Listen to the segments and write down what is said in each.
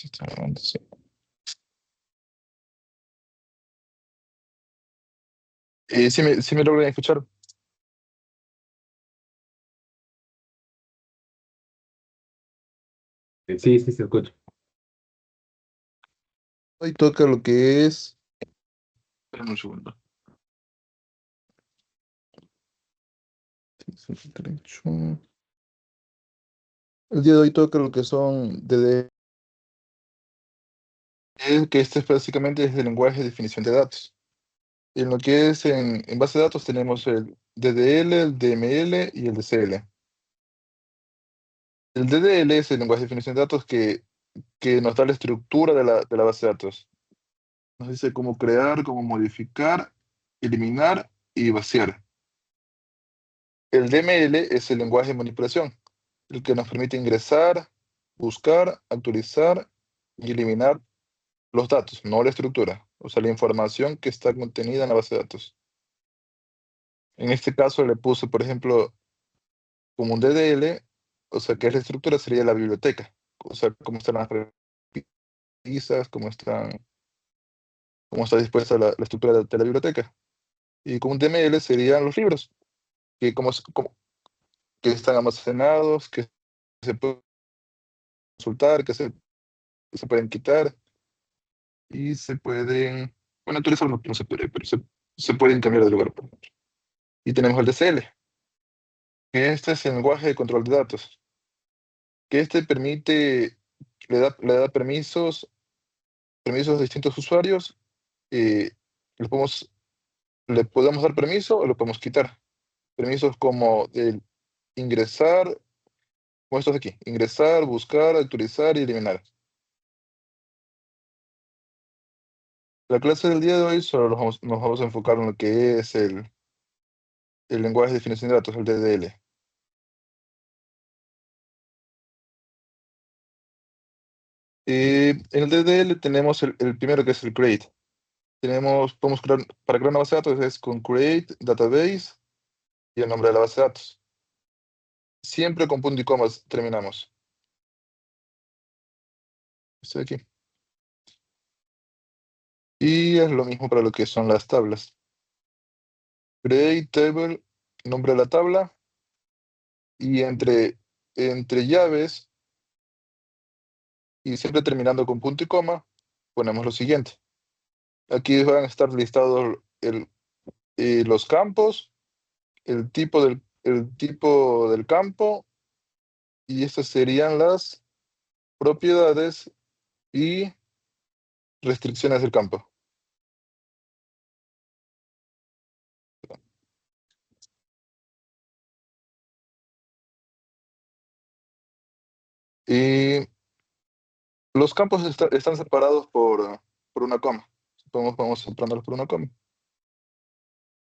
Está grabando, sí. Sí me logran escuchar. Sí, sí, se escucha. Hoy toca lo que es. Espérame un segundo. El día de hoy toca lo que son DDL, que este es básicamente es el lenguaje de definición de datos. En lo que es en base de datos tenemos el DDL, el DML y el DCL. El DDL es el lenguaje de definición de datos que nos da la estructura de la base de datos. Nos dice cómo crear, cómo modificar, eliminar y vaciar. El DML es el lenguaje de manipulación, el que nos permite ingresar, buscar, actualizar y eliminar los datos, no la estructura, o sea, la información que está contenida en la base de datos. En este caso le puse, por ejemplo, como un DDL, o sea, que es la estructura, sería la biblioteca, o sea, cómo están las repisas, cómo está dispuesta la estructura de la biblioteca. Y como un DML serían los libros, que están almacenados, que se pueden consultar, que se pueden quitar y se pueden, bueno, actualizar no se puede, pero se pueden cambiar de lugar, por ejemplo. Y tenemos el DCL, que este es el lenguaje de control de datos, que este permite, le da permisos a distintos usuarios, eh, le podemos, le podemos dar permiso o lo podemos quitar. Permisos como el ingresar, como estos de aquí, ingresar, buscar, actualizar y eliminar. La clase del día de hoy solo nos vamos a enfocar en lo que es el lenguaje de definición de datos, el DDL. En el DDL tenemos el primero que es el create. Podemos crear, para crear una base de datos es con create, database y el nombre de la base de datos. Siempre con punto y comas terminamos. Estoy aquí. Y es lo mismo para lo que son las tablas. Create table, nombre de la tabla y entre llaves y siempre terminando con punto y coma, ponemos lo siguiente. Aquí van a estar listados los campos, el tipo del campo y estas serían las propiedades y restricciones del campo. Y los campos están separados por una coma. Podemos separarlos por una coma.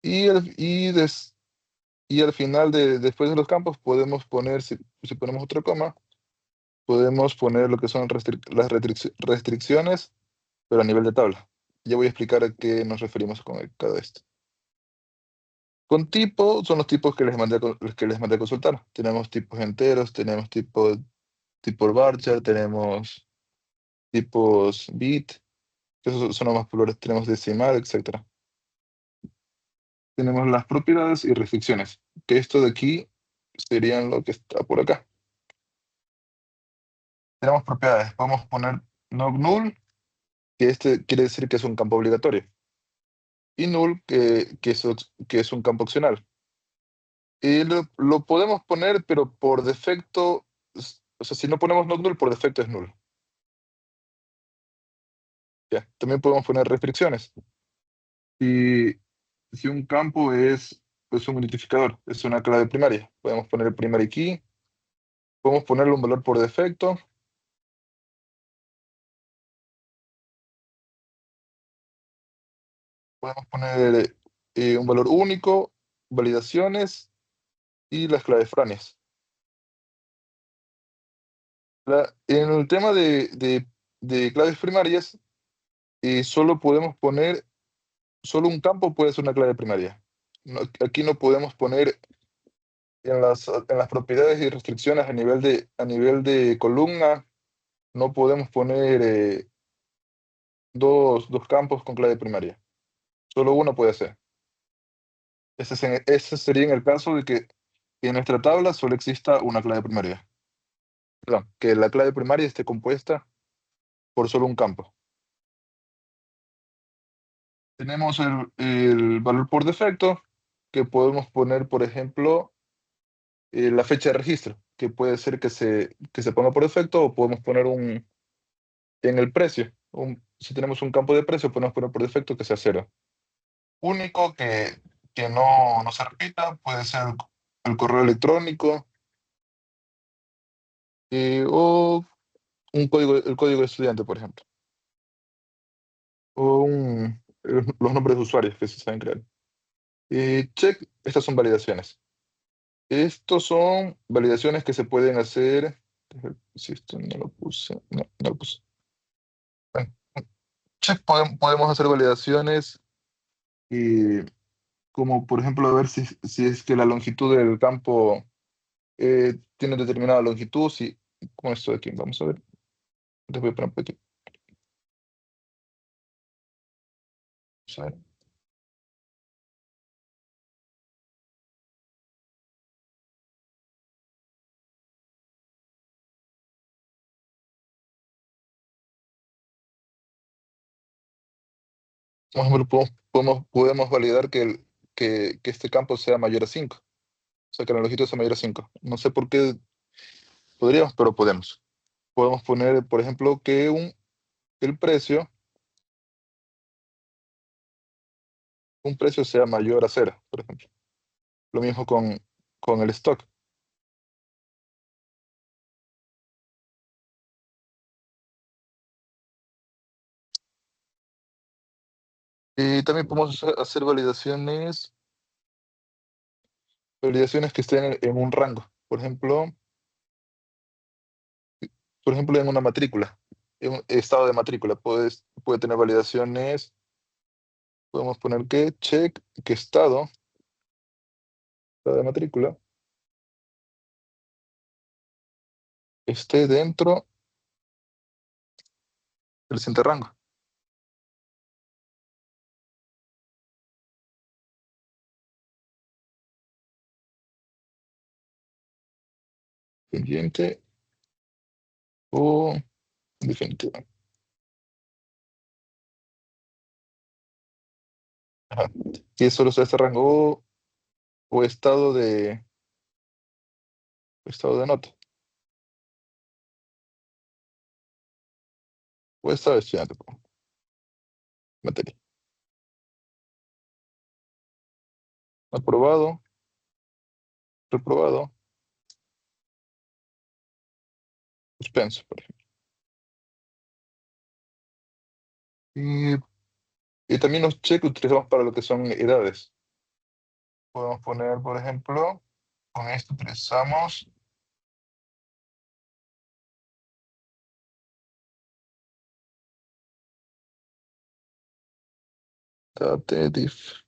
Y, y al final, después de los campos, podemos poner, si ponemos otra coma, podemos poner lo que son las restricciones, pero a nivel de tabla. Ya voy a explicar a qué nos referimos con cada esto. Con tipo, son los tipos que que les mandé a consultar. Tenemos tipos enteros, tenemos tipo varchar, tenemos tipos bit, que esos son los más populares, tenemos decimal, etcétera. Tenemos las propiedades y restricciones, que esto de aquí serían lo que está por acá. Tenemos propiedades, podemos poner no null, que este quiere decir que es un campo obligatorio, y null, que es un campo opcional. Y lo podemos poner, pero por defecto, o sea, si no ponemos not null, por defecto es null. ¿Ya? También podemos poner restricciones. Y si un campo es un identificador, es una clave primaria, podemos poner el primary key, podemos ponerle un valor por defecto, podemos poner un valor único, validaciones y las claves foráneas. En el tema de claves primarias, solo podemos poner, solo un campo puede ser una clave primaria. Aquí no podemos poner en las propiedades y restricciones a nivel de columna no podemos poner dos campos con clave primaria. Solo uno puede ser. Ese sería en el caso de que en nuestra tabla solo exista una clave primaria. Perdón, que la clave primaria esté compuesta por solo un campo. Tenemos el valor por defecto, que podemos poner, por ejemplo, la fecha de registro, que puede ser que se ponga por defecto, o podemos poner en el precio. Si tenemos un campo de precio, podemos poner por defecto que sea cero. Único que no se repita puede ser el correo electrónico, o el código de estudiante, por ejemplo, o los nombres de usuarios que se saben crear. Check, estas son validaciones. Estos son validaciones que se pueden hacer. Si esto no lo puse, no lo puse. Bueno, check, podemos hacer validaciones, y como por ejemplo a ver si es que la longitud del campo tiene determinada longitud. Si, con esto de aquí, vamos a ver. Les voy a poner por aquí. Vamos a ver. Por ejemplo, podemos validar que este campo sea mayor a 5. O sea, que la longitud sea mayor a 5. No sé por qué podríamos, pero podemos. Podemos poner, por ejemplo, que un precio sea mayor a cero, por ejemplo. Lo mismo con el stock. Y también podemos hacer validaciones que estén en un rango. Por ejemplo, en una matrícula, en un estado de matrícula, puede tener validaciones. Podemos poner que check, que estado de matrícula, esté dentro del siguiente rango. Pendiente o definitivo. Ajá. Y solo sea este rango, o estado de nota, o estado de estudiante, materia. Aprobado, reprobado, suspenso, por ejemplo. Y, y también los check utilizamos para lo que son edades. Podemos poner, por ejemplo, con esto utilizamos date diff.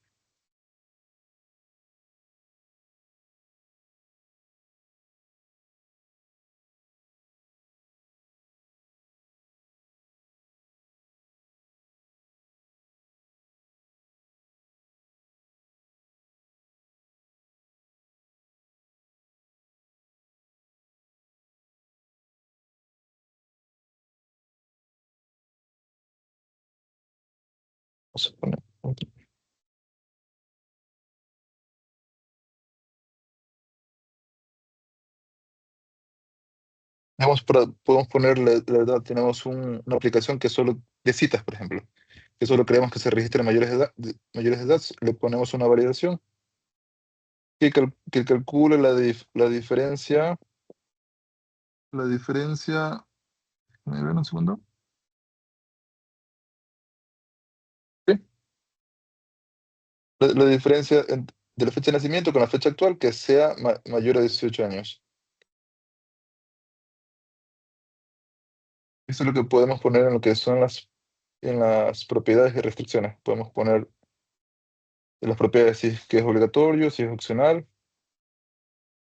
Vamos a poner. Podemos poner la edad. Tenemos una aplicación que solo de citas, por ejemplo, que solo queremos que se registren mayores de edad. Le ponemos una validación que calcule la diferencia. ¿Me ven un segundo? Sí. La diferencia de la fecha de nacimiento con la fecha actual, que sea mayor a 18 años. Eso es lo que podemos poner en lo que son en las propiedades y restricciones. Podemos poner en las propiedades si es que es obligatorio, si es opcional,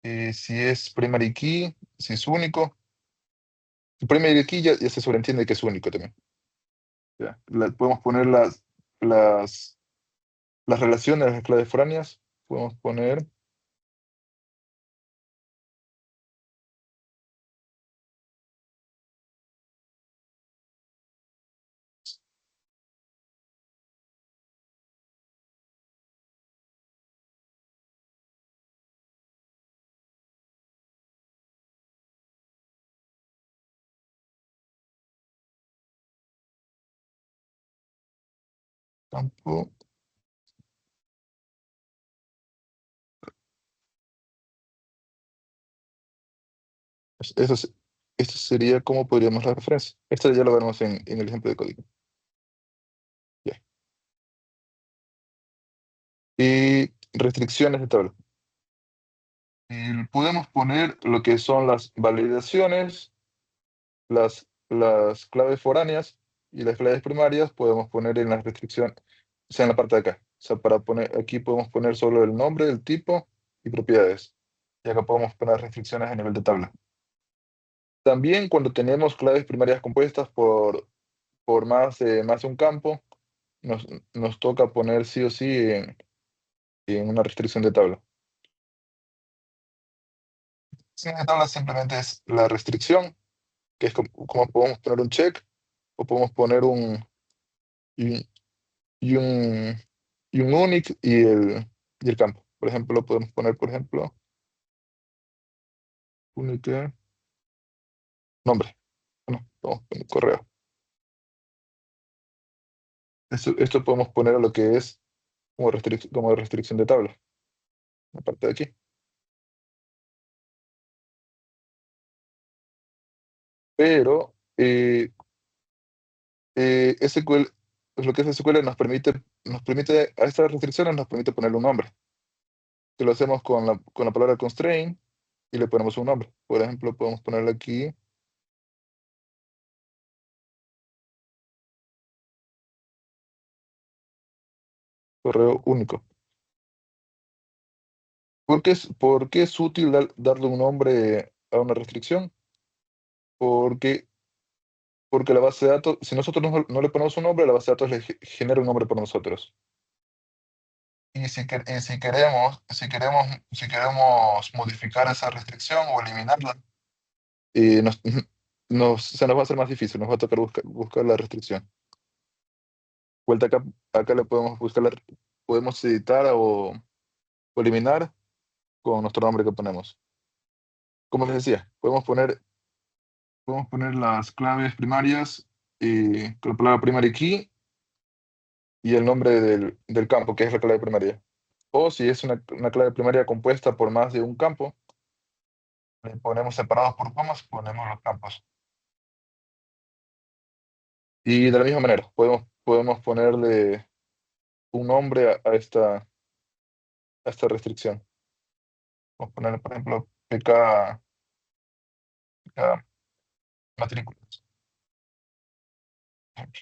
si es primary key, si es único. El primary key ya se sobreentiende que es único también. ¿Ya? Podemos poner las relaciones de las claves foráneas. Podemos poner campo. Eso, esto sería cómo podríamos la referencia. Esto ya lo veremos en el ejemplo de código. Ya. Y restricciones de tabla. Podemos poner lo que son las validaciones, las claves foráneas y las claves primarias. Podemos poner en la restricción, o sea, en la parte de acá. O sea, para poner, aquí podemos poner solo el nombre, el tipo y propiedades. Y acá podemos poner restricciones a nivel de tabla. También cuando tenemos claves primarias compuestas por más de un campo, nos, nos toca poner sí o sí en una restricción de tabla. Restricción de tabla simplemente es la restricción, que es como podemos poner un check o podemos poner y, y un, y un unique y el campo. Por ejemplo, podemos poner, por ejemplo, unique nombre. No, vamos a poner correo. Esto podemos poner a lo que es como restricción de tabla, la parte de aquí. Pero SQL, pues lo que es SQL nos permite, a estas restricciones nos permite ponerle un nombre. Que lo hacemos con la palabra constraint y le ponemos un nombre. Por ejemplo, podemos ponerle aquí correo único. ¿Por qué es útil darle un nombre a una restricción? Porque, porque la base de datos, si nosotros no le ponemos un nombre, la base de datos genera un nombre por nosotros. Y si queremos modificar esa restricción o eliminarla, eh, nos, se nos va a hacer más difícil, nos va a tocar buscar la restricción. Vuelta acá le podemos podemos editar o eliminar con nuestro nombre que ponemos. Como les decía, podemos poner las claves primarias con la palabra primary key y el nombre del campo, que es la clave primaria. O si es una clave primaria compuesta por más de un campo, le ponemos separados por comas, ponemos los campos. Y de la misma manera, podemos ponerle un nombre a esta restricción. Vamos a ponerle, por ejemplo, PK matrículas. Ok.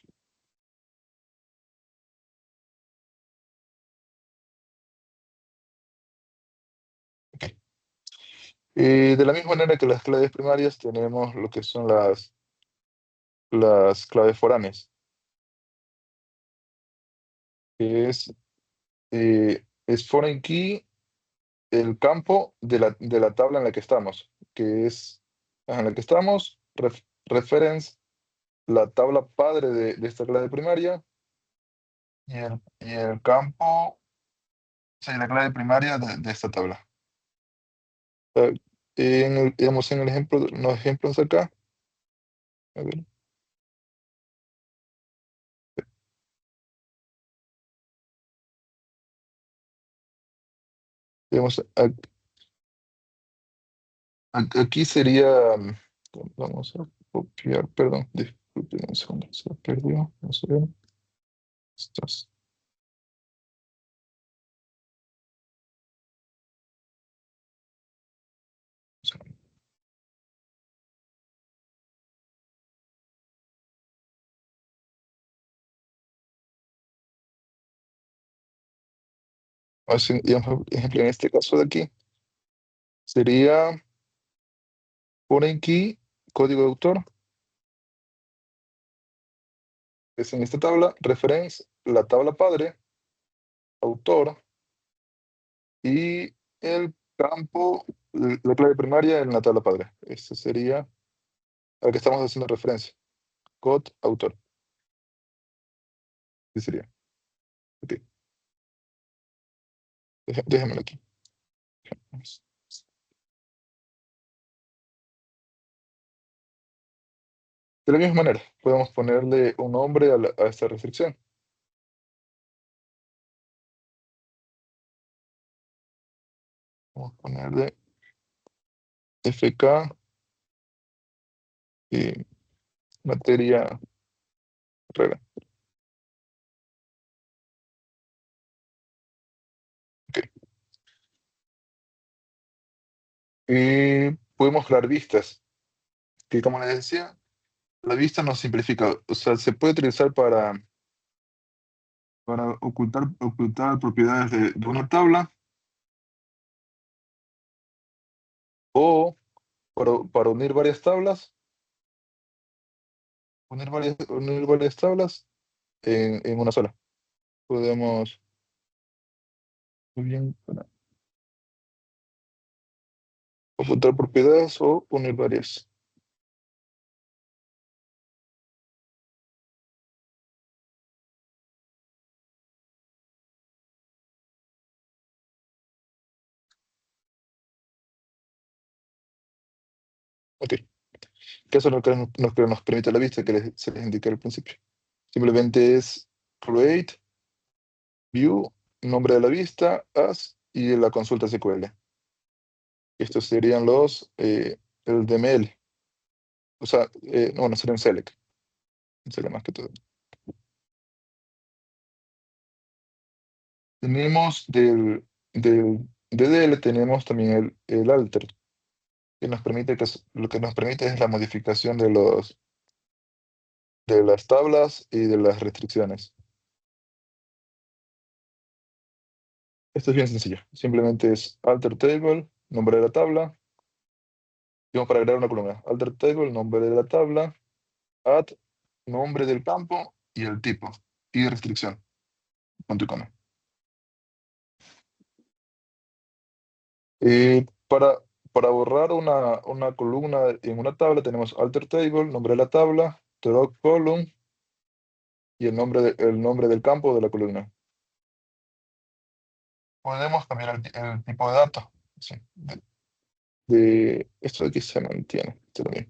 De la misma manera que las claves primarias, tenemos lo que son las claves foráneas, que es foreign key, el campo de la tabla en la que estamos, que es en la que estamos, reference, la tabla padre de esta clave primaria, y el campo, sí, la clave primaria de esta tabla. Eh, digamos, en el ejemplo, los ejemplos acá, a ver, digamos, aquí sería, vamos a copiar, perdón, disculpen un segundo, se perdió, vamos a ver, estas, digamos, ejemplo, en este caso de aquí, sería foreign key, código de autor, Es en esta tabla, reference, la tabla padre, autor y el campo, la clave primaria en la tabla padre. Este sería al que estamos haciendo referencia. Code, autor. ¿Qué sería? Ok, déjamelo aquí. De la misma manera, podemos ponerle un nombre a esta restricción. Vamos a ponerle FK y materia regla. Ok. Y podemos crear vistas, que como les decía, la vista nos simplifica. O sea, se puede utilizar para ocultar propiedades de una tabla o para unir varias tablas, unir varias tablas en una sola. Podemos, muy bien, para ocultar propiedades o unir varias. Ok. Que eso es lo que nos permite la vista que se les indiqué al principio. Simplemente es create, view, nombre de la vista, as y la consulta SQL. Estos serían el DML. O sea, no, bueno, serían select. Sería más que todo. Tenemos del DDL tenemos también el alter, que nos permite lo que nos permite es la modificación de las tablas y de las restricciones. Esto es bien sencillo. Simplemente es alter table, nombre de la tabla, y vamos para agregar una columna. Alter table, nombre de la tabla, add, nombre del campo y el tipo, y restricción, punto y coma. Para borrar una columna en una tabla tenemos alter table, nombre de la tabla, drop column y el nombre del campo de la columna. Podemos cambiar el tipo de datos. Sí, esto de aquí se mantiene. Esto es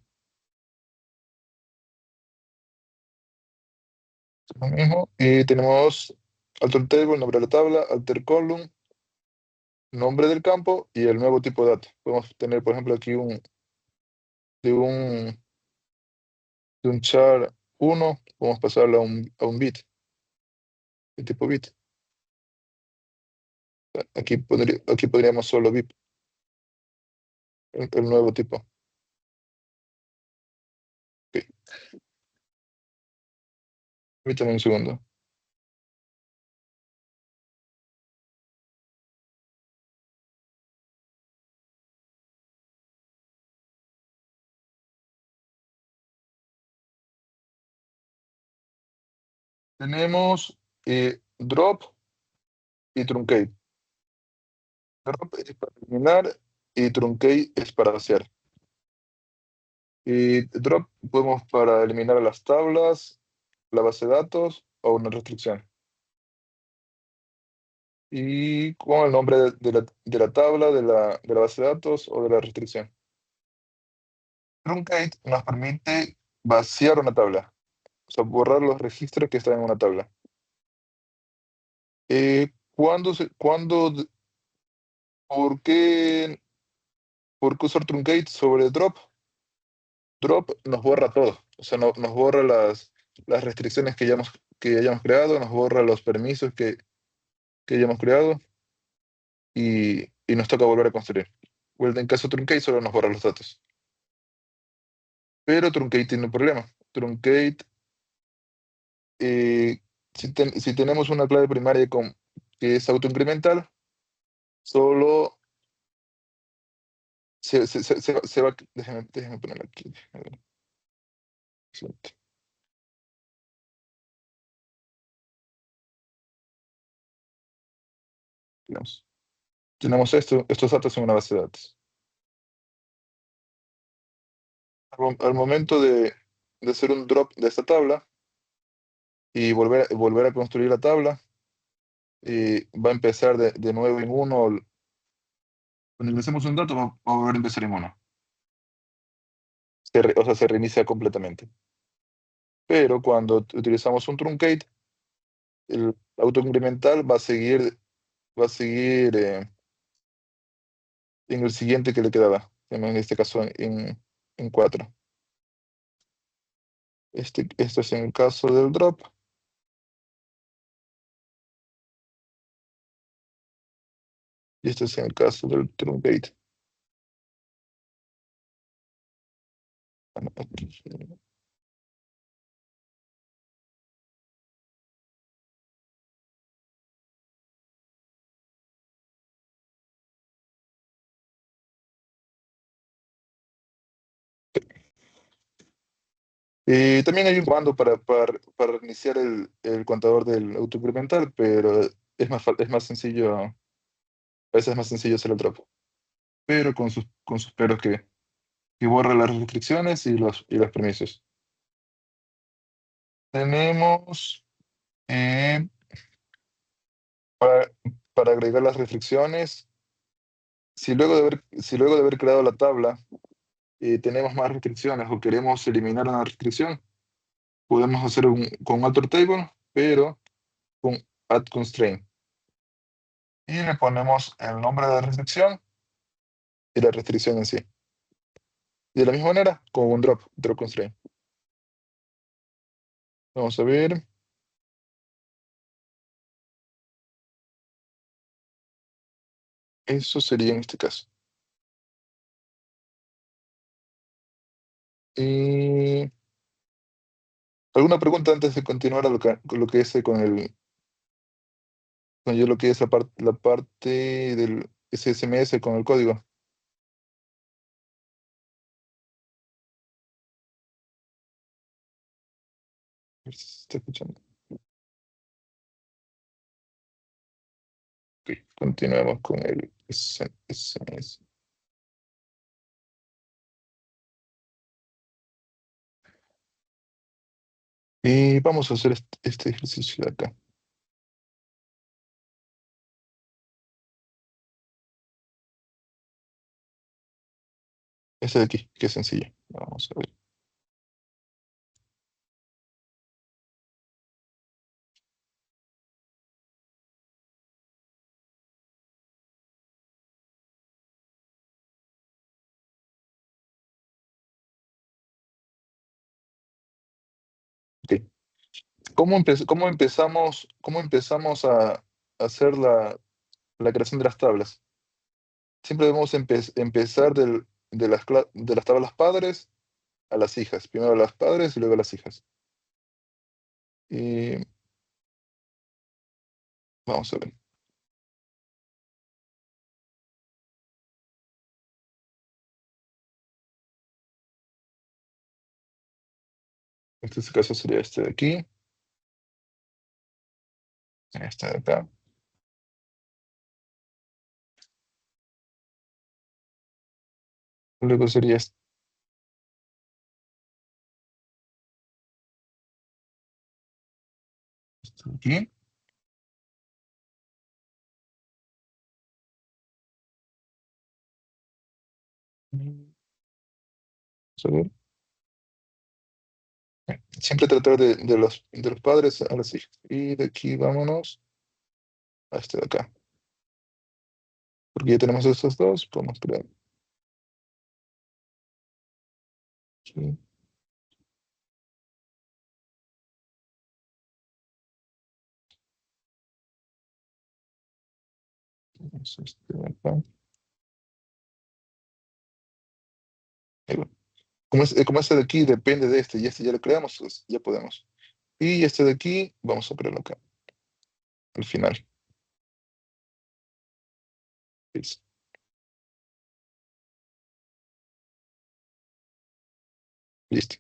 lo mismo. Y tenemos alter table, nombre de la tabla, alter column, nombre del campo y el nuevo tipo de datos. Podemos tener, por ejemplo, aquí de un, de un char 1, podemos pasarlo a un bit, de tipo bit. Aquí podríamos solo bit, el nuevo tipo. Ok, permítame un segundo. Tenemos drop y truncate. Drop es para eliminar y truncate es para hacer. Y drop podemos para eliminar las tablas, la base de datos o una restricción. Y con el nombre de la tabla, de la base de datos o de la restricción. Truncate nos permite vaciar una tabla, o sea, borrar los registros que están en una tabla. ¿Por qué usar truncate sobre drop? Drop nos borra todo, o sea, nos borra las restricciones que hayamos creado, nos borra los permisos que hayamos creado y nos toca volver a construir. Well, en caso de truncate solo nos borra los datos. Pero truncate tiene un problema. Truncate, eh, si tenemos una clave primaria que es autoincremental, solo se va. Déjame ponerlo aquí. A ver, digamos. Tenemos estos datos en una base de datos. Al momento de hacer un drop de esta tabla y volver a construir la tabla, va a empezar de nuevo en uno. Cuando ingresemos un dato, va a volver a empezar en uno. O sea, se reinicia completamente. Pero cuando utilizamos un truncate, el auto incremental va a seguir en el siguiente que le quedaba, en este caso en 4. Esto es en el caso del drop, y esto es en el caso del truncate. Bueno, aquí sí. También hay un comando para reiniciar el contador del auto incremental, pero es más sencillo, a veces es más sencillo hacer el drop. Pero con sus peros que borra las restricciones y los permisos. Tenemos eh, para, para agregar las restricciones, si luego de haber creado la tabla tenemos más restricciones o queremos eliminar una restricción, podemos hacer con alter table, pero con add constraint. Y le ponemos el nombre de la restricción y la restricción en sí. Y de la misma manera, con un drop constraint. Vamos a ver, eso sería en este caso. Y ¿alguna pregunta antes de continuar a con lo que es con yo lo que es la parte del SSMS con el código? A ver si se está escuchando. Ok, continuemos con el SMS. Y vamos a hacer este ejercicio de acá. Este de aquí, que es sencillo. Vamos a ver. Ok. ¿Cómo empezamos a hacer la creación de las tablas? Siempre debemos empezar de las tablas padres a las hijas. Primero las padres y luego las hijas. Y vamos a ver. En este caso sería este de aquí, este de acá. Luego sería este de aquí. Vamos a ver. Siempre tratar de los padres a las hijas. Y de aquí vámonos a este de acá. Porque ya tenemos estos dos, podemos crear aquí. Tenemos este de acá. Ahí va. Como este de aquí depende de este, y este ya lo creamos, pues ya podemos. Y este de aquí, vamos a crearlo acá, al final. Listo. Listo.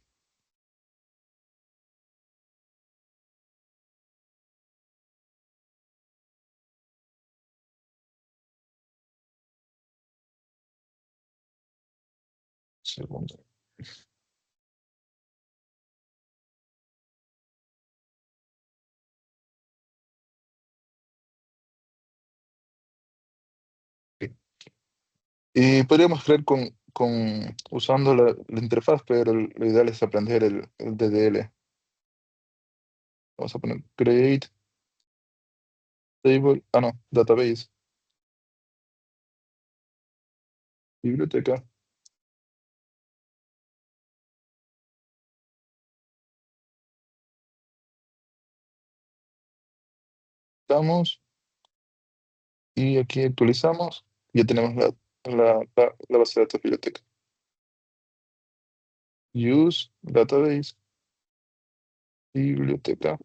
Segundo. Ok. Y podríamos crear usando la interfaz, pero lo ideal es aprender el DDL. Vamos a poner create table, no, database, biblioteca. Damos y aquí actualizamos. Ya tenemos la base de datos biblioteca. Use database, biblioteca,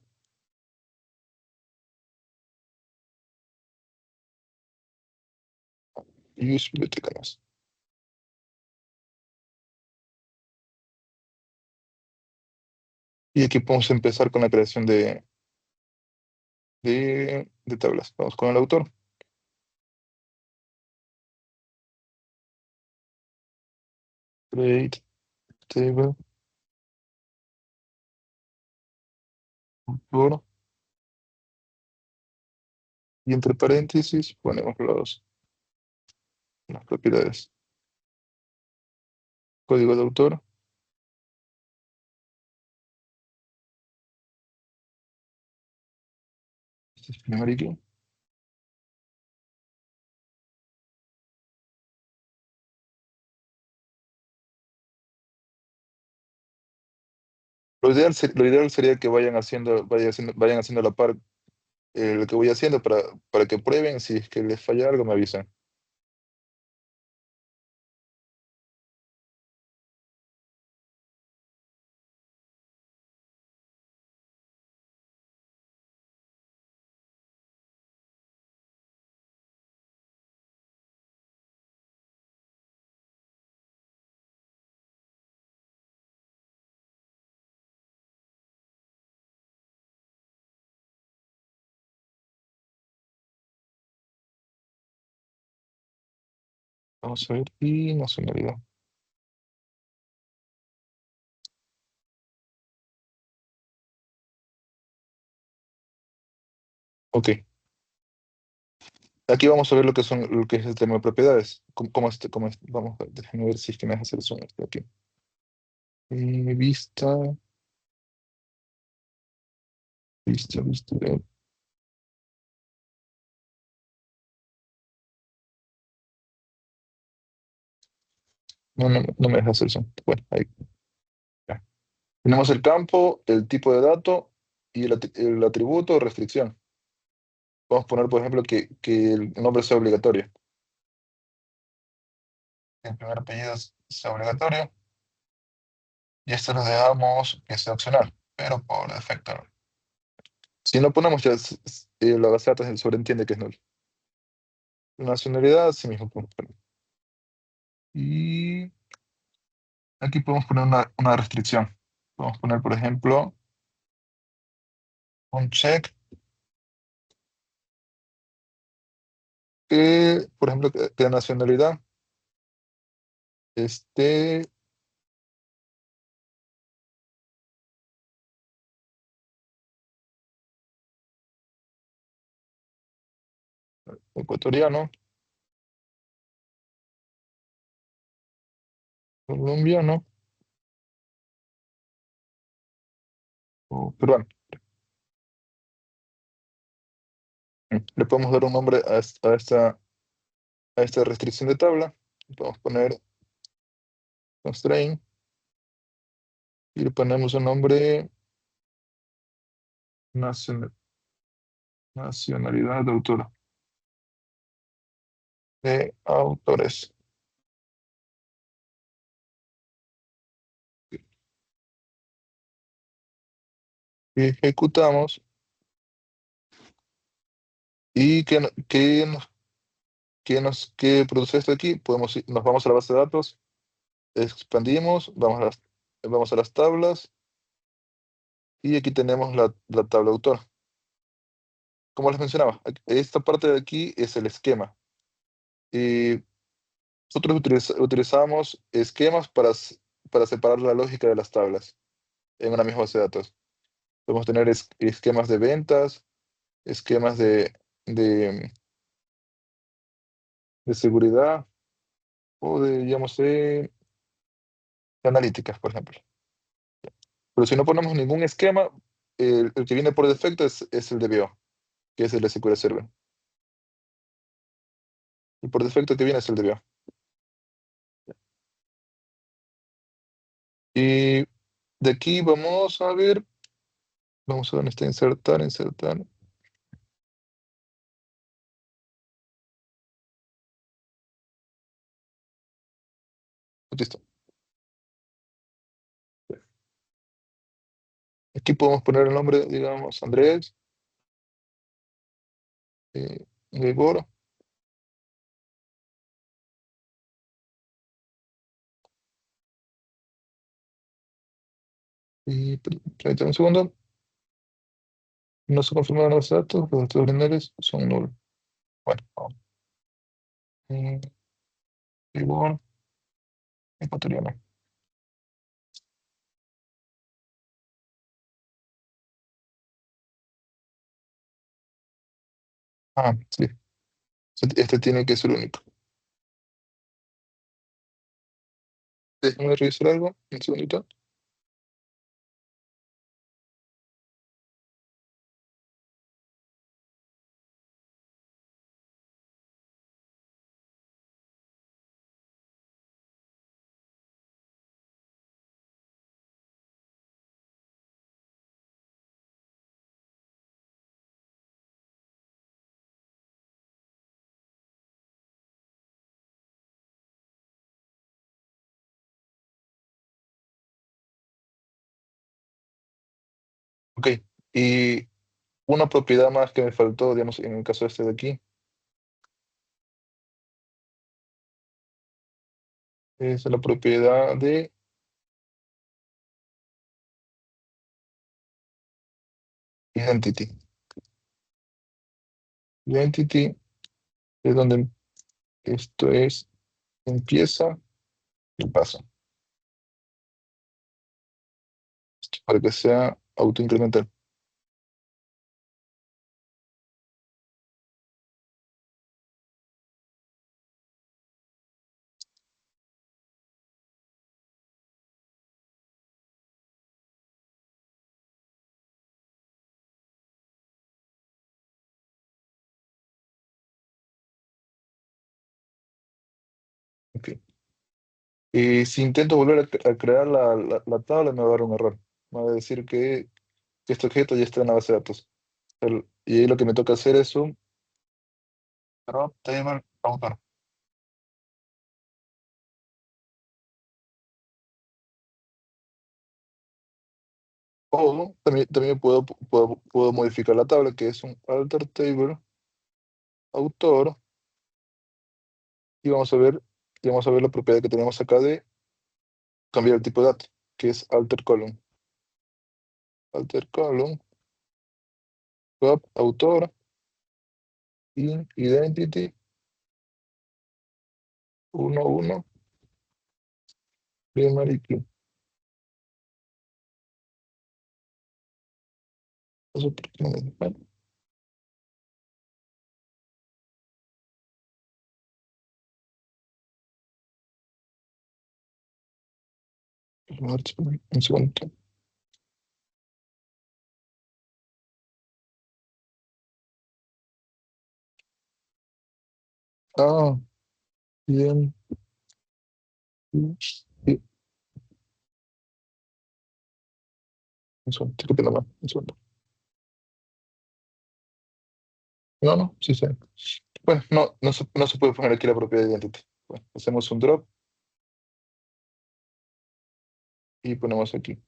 use biblioteca más. Y aquí podemos empezar con la creación de tablas. Vamos con el autor. Create table, autor, y entre paréntesis ponemos las propiedades. Código de autor, este es primer key. Lo ideal sería que vayan haciendo a la par lo que voy haciendo para que prueben. Si es que les falla algo, me avisan. Vamos a ver, y nacionalidad. Ok, aquí vamos a ver lo que es el tema de propiedades. Vamos a ver, déjame ver si es que me deja hacer zoom esto aquí. Vista, vista. No me deja hacer zoom. Bueno, ahí. Ya. Tenemos el campo, el tipo de dato y el atributo o restricción. Vamos a poner, por ejemplo, que el nombre sea obligatorio. El primer apellido sea obligatorio y esto lo dejamos que sea opcional, pero por defecto no. Si no ponemos ya, la base de datos se sobreentiende que es nulo. Nacionalidad, sí mismo podemos poner. Y aquí podemos poner una restricción. Podemos poner, por ejemplo, un check que, por ejemplo, que la nacionalidad esté ecuatoriano, colombiano o peruano. Le podemos dar un nombre a esta restricción de tabla. Podemos poner constraint y le ponemos un nombre nacional, nacionalidad de autor, de autores. Y ejecutamos. ¿Y qué produce esto aquí? Nos vamos a la base de datos, expandimos, vamos a las tablas y aquí tenemos la tabla autor. Como les mencionaba, esta parte de aquí es el esquema. Y Nosotros utilizamos esquemas para separar la lógica de las tablas en una misma base de datos. Podemos tener esquemas de ventas, esquemas de, de seguridad o de, digamos, de analíticas, por ejemplo. Pero si no ponemos ningún esquema, el que viene por defecto es el de BO, que es el SQL Server. Y por defecto el que viene es el de BO. Y de aquí vamos a ver dónde está insertar, insertar. Listo. Aquí podemos poner el nombre, digamos, Andrés, Gregor, y permítame un segundo. No se confirmaron los datos, los datos originales son nulos. Bueno, vamos. Eh, Gregor, ecuatoriano. Ah, sí. Este tiene que ser único. Déjame revisar algo, un segundito. Ok. Y una propiedad más que me faltó, digamos, en el caso este de aquí, es la propiedad de identity. Identity es donde esto es empieza y pasa, para que sea autoincremental. Ok. Y si intento volver a crear la tabla, me va a dar un error. Me va a decir que este objeto ya está en la base de datos. Y ahí lo que me toca hacer es un drop table autor. O también puedo modificar la tabla, que es un alter table autor, y vamos a ver la propiedad que tenemos acá de cambiar el tipo de dato, que es alter column. Alter column, swap autor, identity 11 primary key. Eso porque no me- bueno, a ver, un segundo. Ah, bien. Sí, un segundo, estoy copiando mal, un segundo. No, no, sí sé. Bueno, no se puede poner aquí la propiedad de identity. Bueno, hacemos un drop y ponemos aquí.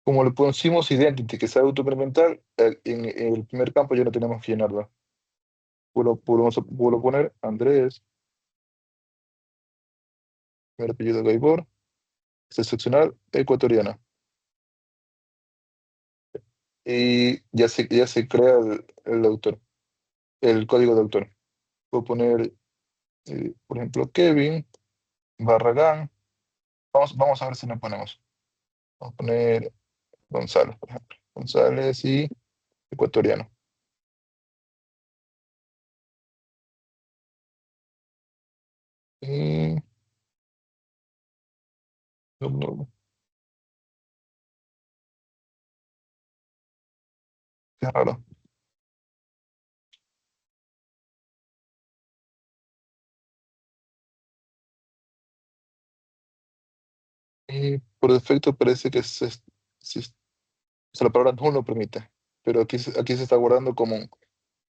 Como le pusimos identity que sea autoincremental, en el primer campo ya no tenemos que llenarlo. Vuelvo a poner Andrés, primer apellido Gaibor, excepcional, ecuatoriano. Y ya se crea el autor, el código de autor. Puedo poner, por ejemplo, Kevin Barragán. Vamos a ver si le ponemos. Vamos a poner González, por ejemplo. González y ecuatoriano. Y, no, no, qué raro. Y por defecto parece que si- o sea, la palabra no lo permite, pero aquí se está guardando como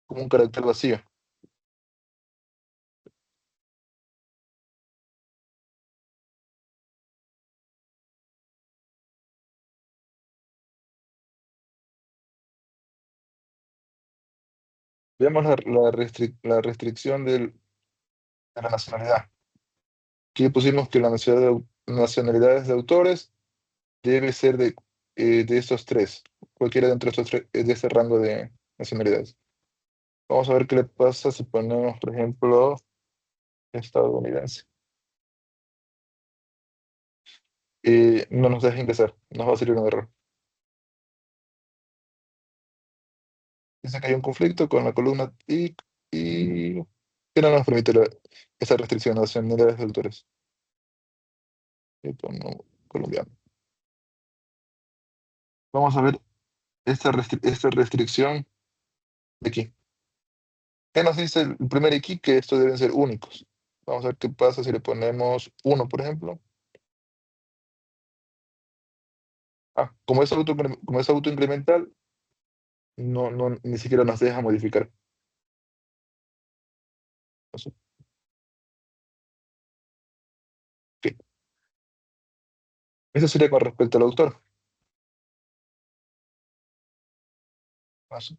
un carácter vacío. Veamos la restricción de la nacionalidad. Aquí pusimos que la nacionalidades de autores debe ser de estos tres, cualquiera de entre estos tres, de este rango de nacionalidades. Vamos a ver qué le pasa si ponemos, por ejemplo, estadounidense. No nos deja ingresar, nos va a salir un error. Dice que hay un conflicto con la columna y que no nos permite esa restricción de nacionalidades de autores. Y pongo colombiano. Vamos a ver esta restricción de aquí. ¿Qué nos dice el primer aquí? Que estos deben ser únicos. Vamos a ver qué pasa si le ponemos uno, por ejemplo. Como es autoincremental, ni siquiera nos deja modificar. Eso, ok. Eso sería con respecto al autor.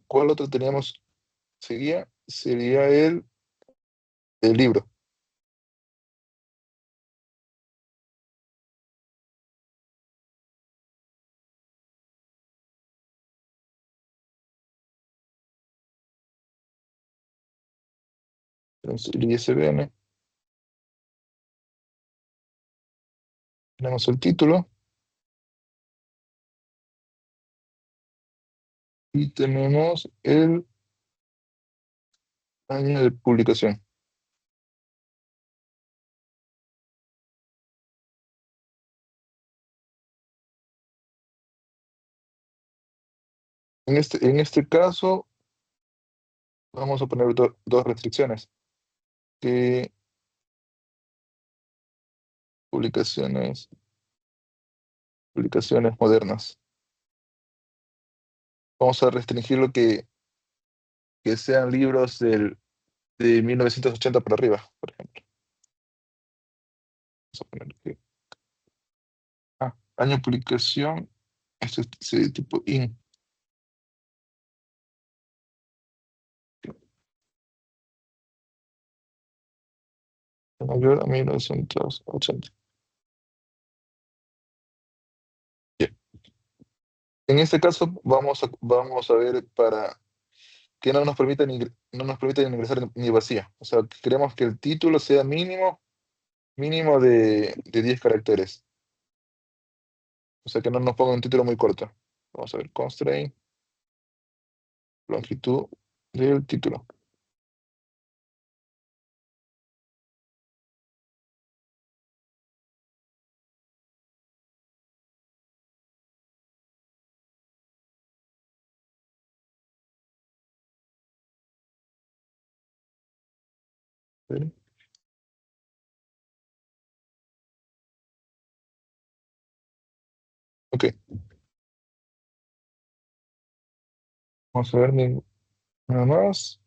¿Cuál otro teníamos? Sería el libro. Tenemos el ISBN, tenemos el título y tenemos el año de publicación. En este caso, vamos a poner dos restricciones. Que publicaciones, publicaciones modernas. Vamos a restringir lo que sean libros de 1980 para arriba, por ejemplo. Vamos a poner año de publicación, esto es tipo IN, de mayor a 1980. Bien. En este caso, vamos a ver para que no nos permitan ingresar ni vacía. O sea, queremos que el título sea mínimo de 10 caracteres. O sea, que no nos ponga un título muy corto. Vamos a ver, constraint, longitud del título. ¿Sí? Ok, vamos a ver nada más.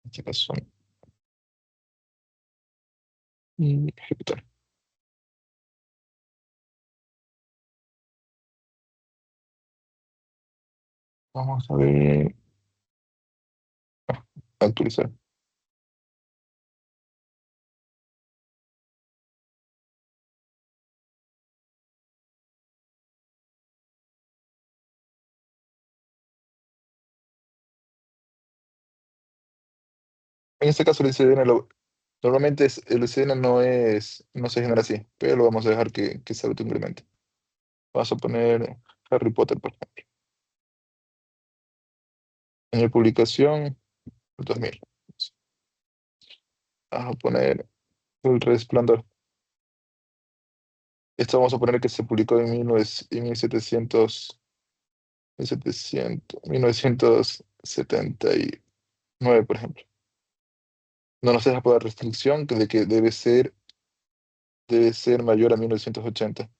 Aquí pasó. Y ejecutar. Vamos a ver. actualizar. En este caso, normalmente el ICN no se genera así, pero lo vamos a dejar que se autoimplemente. Vamos a poner Harry Potter, por ejemplo. En mi publicación, 2000. Vamos a poner El Resplandor. Esto vamos a poner que se publicó en 1979, por ejemplo. No nos deja por la restricción de que debe ser mayor a 1980.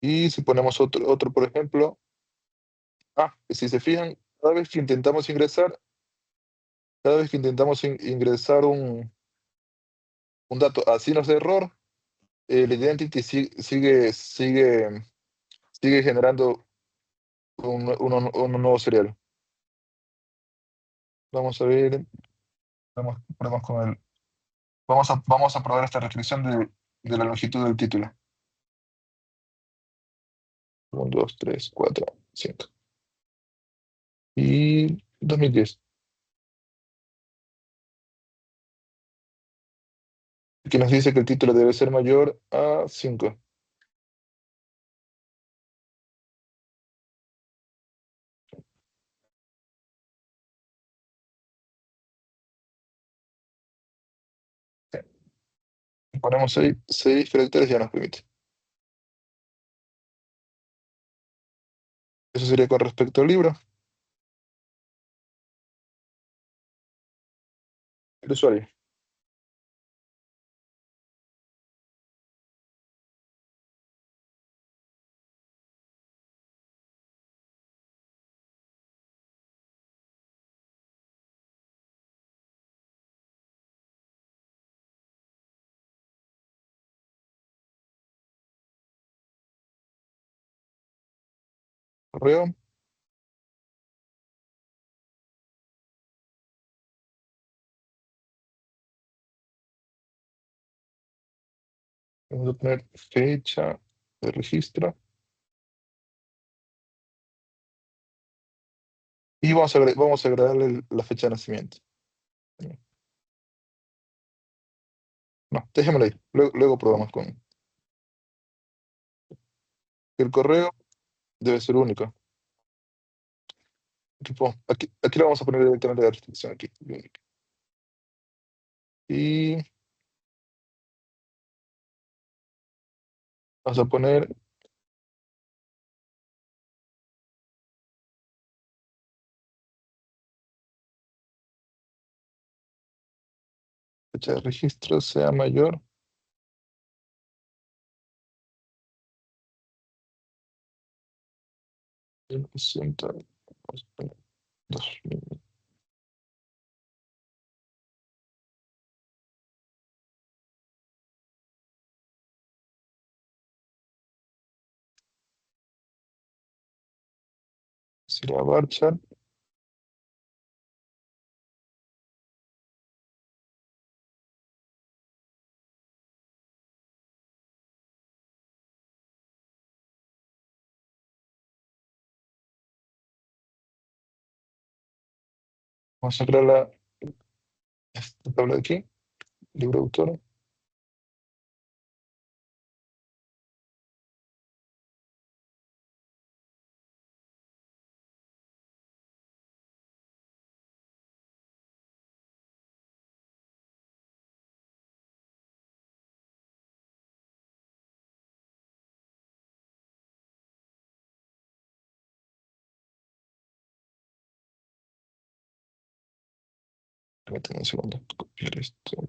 Y si ponemos otro, por ejemplo, si se fijan, cada vez que intentamos ingresar un dato así nos da error, el identity sigue generando un nuevo serial. Vamos a ver, probemos con el, vamos a probar esta restricción de la longitud del título. 1, 2, 3, 4, 5. Y 2010. Que nos dice que el título debe ser mayor a 5. Ponemos 6 caracteres, ya nos permite. Eso sería con respecto al libro. El usuario. Correo. Vamos a poner fecha de registro. Y vamos a agregarle la fecha de nacimiento. No, dejémoslo ahí. Luego probamos con. El correo debe ser único. Aquí le vamos a poner directamente la restricción aquí. Único. Y vamos a poner fecha de registro sea mayor 100, 2000. Sería varchar. Vamos a crear esta tabla de aquí, libro de autor. Permítame un segundo. Copiar esto.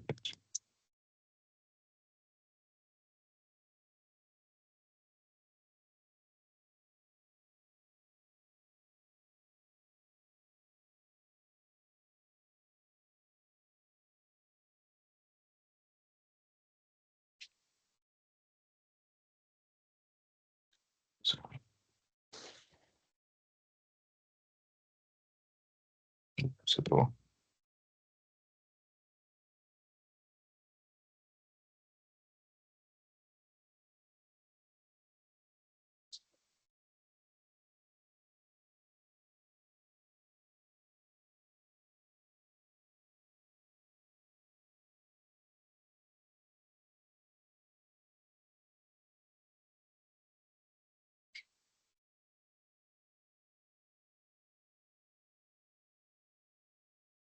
Se probó.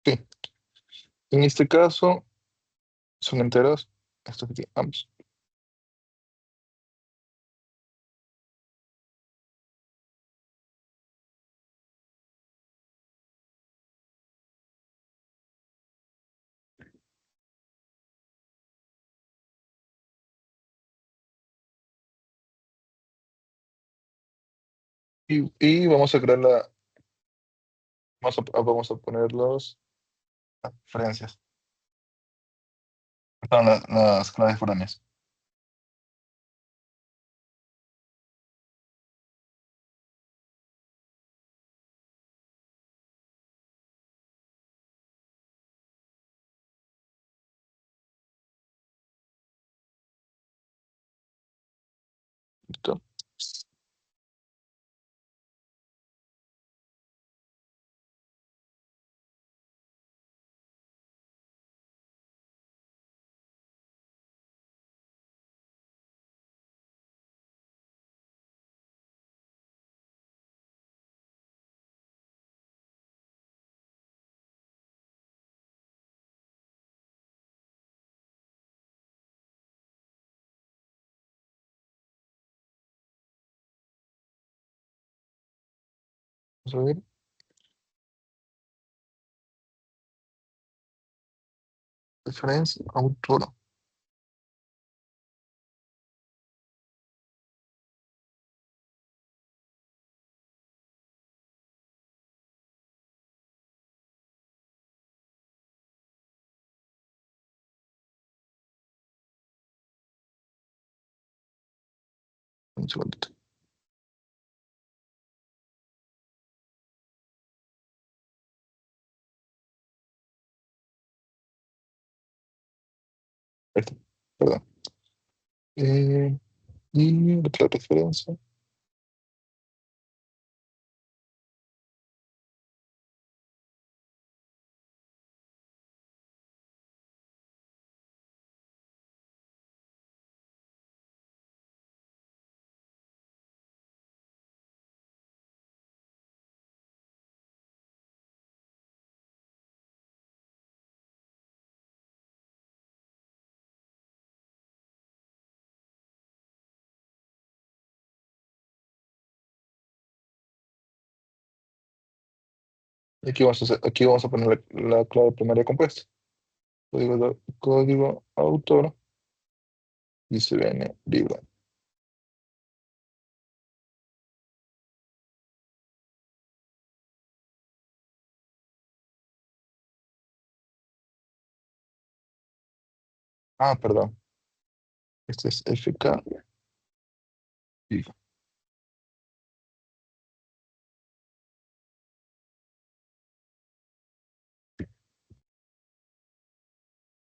Sí. En este caso, son enteros. Estos aquí, ambos. Y vamos a crear vamos a poner las referencias. Están las claves foráneas. ¿Listo? Vamos a ver. Referencia, autor. Un segundito. Ahí está. Perdón. Eh, y la referencia. Y aquí vamos a poner la clave primaria compuesta. Código autor y se viene libro. Ah, perdón. Este es FK. Libro.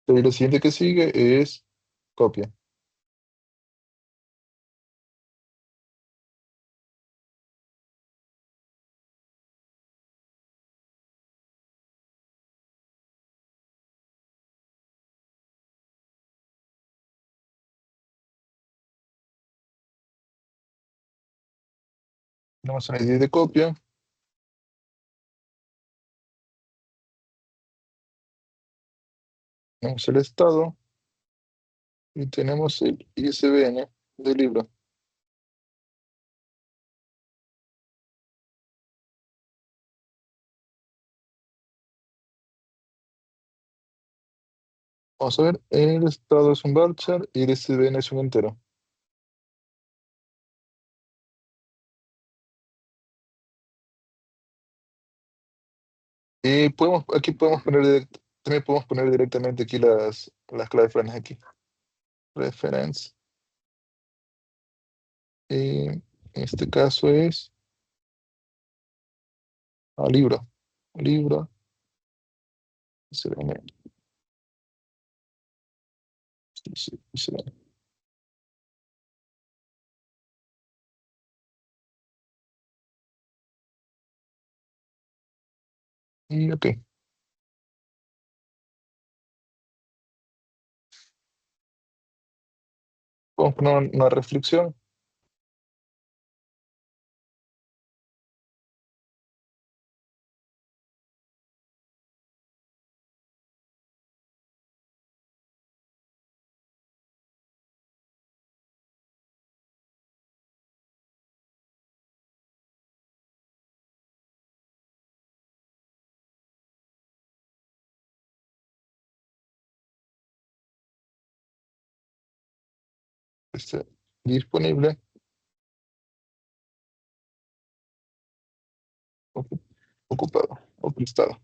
Y lo siguiente que sigue es copia. Tenemos una ID de copia. Tenemos el estado y tenemos el ISBN del libro. Vamos a ver, el estado es un varchar y el ISBN es un entero. Y aquí podemos poner, también podemos poner directamente aquí las claves franes aquí. Reference. En este caso es libro. Libro. Serena, Serena. Y ok, vamos a poner una restricción. Este, disponible, ocu- ocupado o prestado.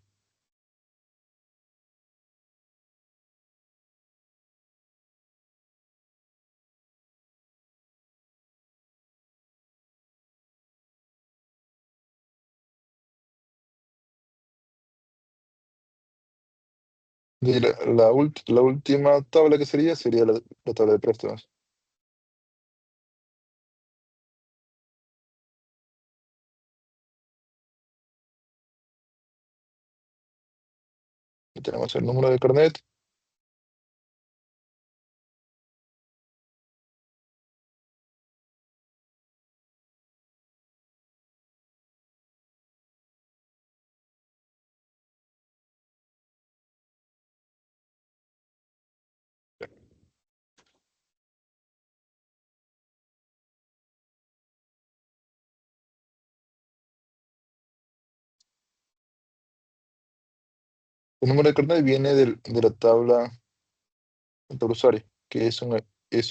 Y la última tabla que sería la tabla de préstamos. Y tenemos el número de carnet, el número de carnet viene de la tabla usuario, que es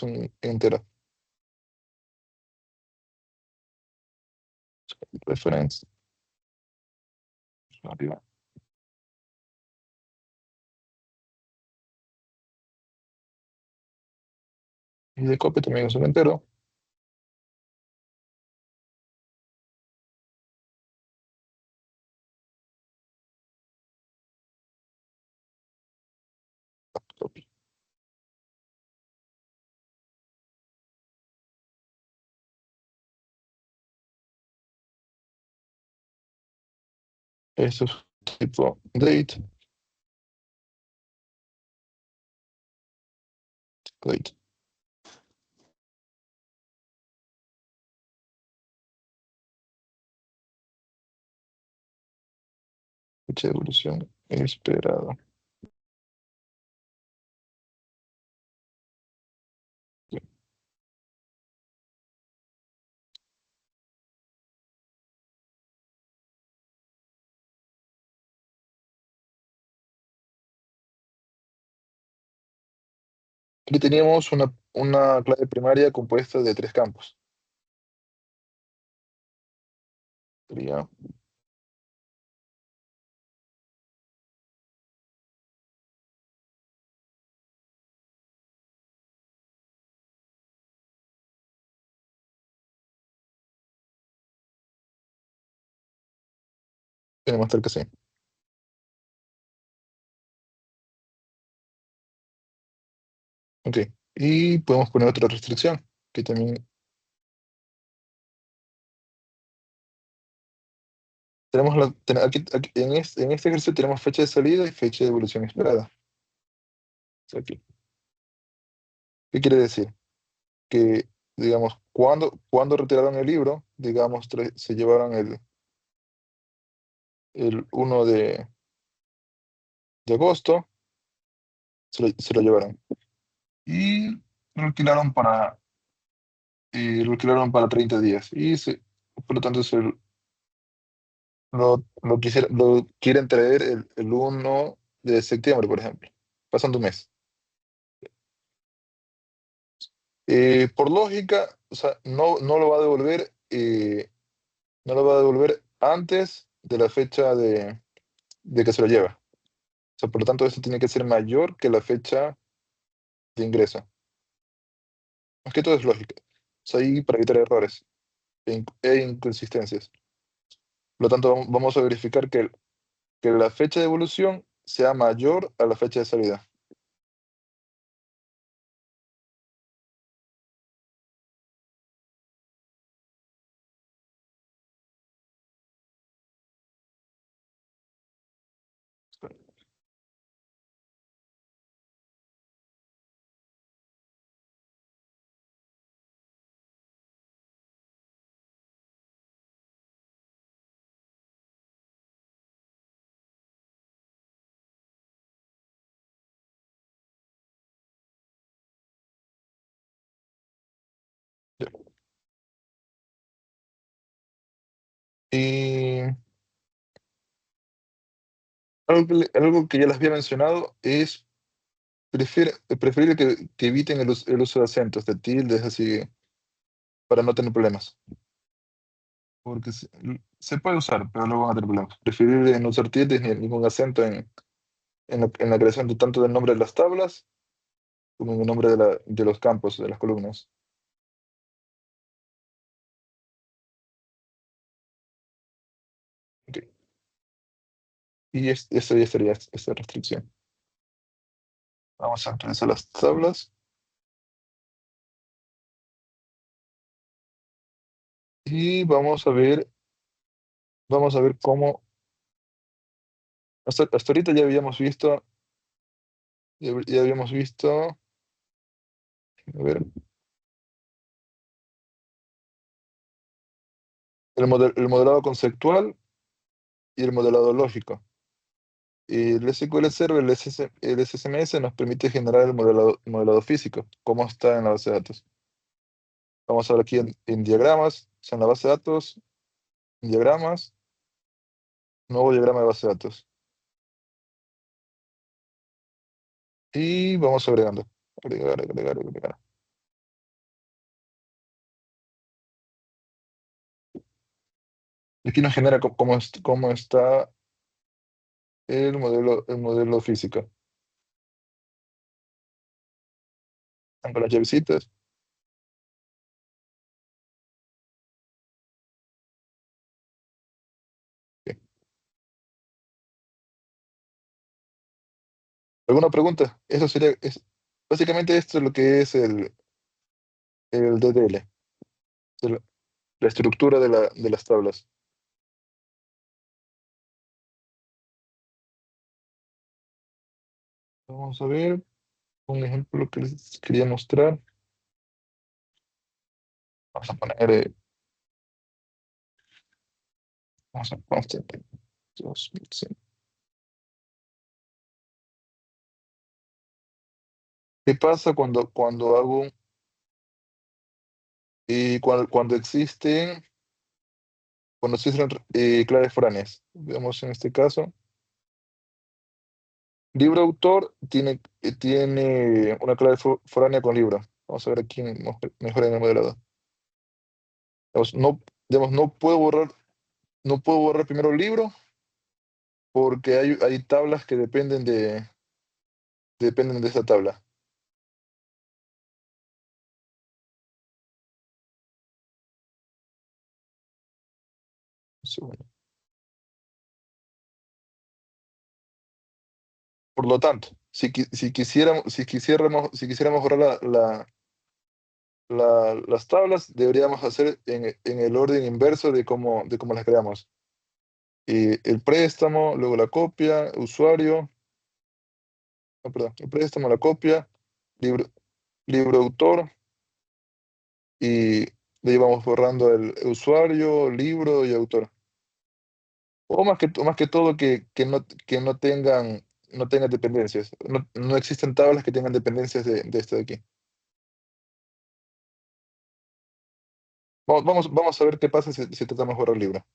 un entero. Reference, arriba. Y de copia también es un entero. Copy. Eso es tipo date, date. Fecha de evolución esperada. Aquí teníamos una clave primaria compuesta de tres campos. Sería, tenemos que sí. Ok. Y podemos poner otra restricción, que también tenemos aquí en este ejercicio tenemos fecha de salida y fecha de evolución esperada. Aquí. ¿Qué quiere decir? Que, digamos, cuando retiraron el libro, digamos, se llevaron el 1 de agosto, se lo llevaron. Y lo alquilaron para 30 días. Por lo tanto, lo quieren traer el 1 de septiembre, por ejemplo, pasando un mes. Por lógica, o sea, no lo va a devolver, no lo va a devolver antes de la fecha de que se lo lleva. O sea, por lo tanto, esto tiene que ser mayor que la fecha de ingreso. Más que todo es lógica. O sea, ahí para evitar errores e inconsistencias. Por lo tanto, vamos a verificar que la fecha de evolución sea mayor a la fecha de salida. Ya. Y algo que ya les había mencionado es preferir que eviten el uso de acentos, de tildes, así, para no tener problemas. Porque se puede usar, pero luego van a tener problemas. Preferir no usar tildes ni ningún acento en la creación tanto del nombre de las tablas como en el nombre de los campos, de las columnas. Ok. Y eso ya sería esta restricción. Vamos a actualizar las tablas y vamos a ver cómo, hasta ahorita ya habíamos visto, a ver, el modelado conceptual y el modelado lógico. Y el SQL Server, el SSMS, nos permite generar el modelado físico, como está en la base de datos. Vamos a ver aquí en diagramas, o sea, en la base de datos, diagramas, nuevo diagrama de base de datos. Y vamos agregando. Agregar, agregar, agregar. Y aquí nos genera cómo está el modelo físico. Están con las llavecitas. Ok. ¿Alguna pregunta? Básicamente esto es lo que es el DDL, la estructura de las tablas. Vamos a ver un ejemplo que les quería mostrar. Vamos a poner, vamos a poner 2005. ¿Qué pasa cuando hago y cuando existen claves foráneas? Veamos en este caso. Libro autor tiene una clave foránea con libro. Vamos a ver aquí mejor en el modelado. Digamos, no puedo borrar primero el libro porque hay tablas que dependen de esa tabla. Un segundo. Por lo tanto, si quisiéramos borrar las tablas, deberíamos hacer en el orden inverso de cómo las creamos. El préstamo, luego la copia, usuario, perdón, el préstamo, la copia, libro, libro autor, y le íbamos borrando el usuario, libro y autor. O más que todo que no tengan dependencias. No existen tablas que tengan dependencias de esto de aquí. Vamos a ver qué pasa si tratamos de borrar el libro.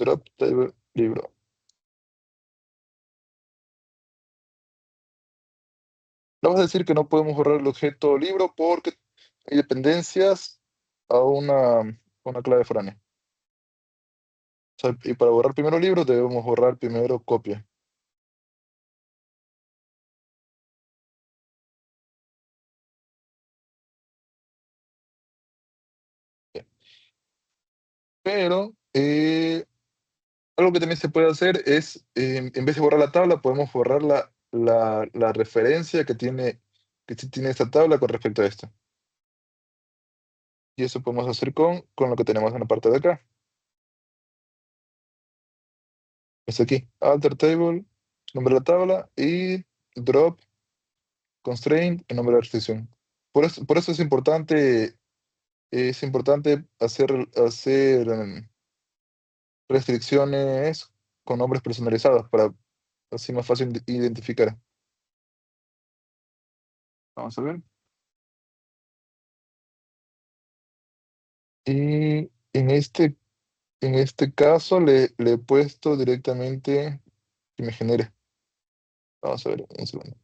Drop table libro. Vamos a decir que no podemos borrar el objeto libro porque hay dependencias a una clave foránea. O sea, y para borrar primero libro debemos borrar primero copia. Pero, Algo que también se puede hacer es, en vez de borrar la tabla, podemos borrar la referencia que sí tiene esta tabla con respecto a esto. Y eso podemos hacer con lo que tenemos en la parte de acá. Es aquí, alter table, nombre de la tabla y drop constraint, el nombre de la restricción. Por eso es importante hacer restricciones con nombres personalizados para así más fácil de identificar. Vamos a ver. Y en este caso le he puesto directamente que me genere. Vamos a ver, un segundo.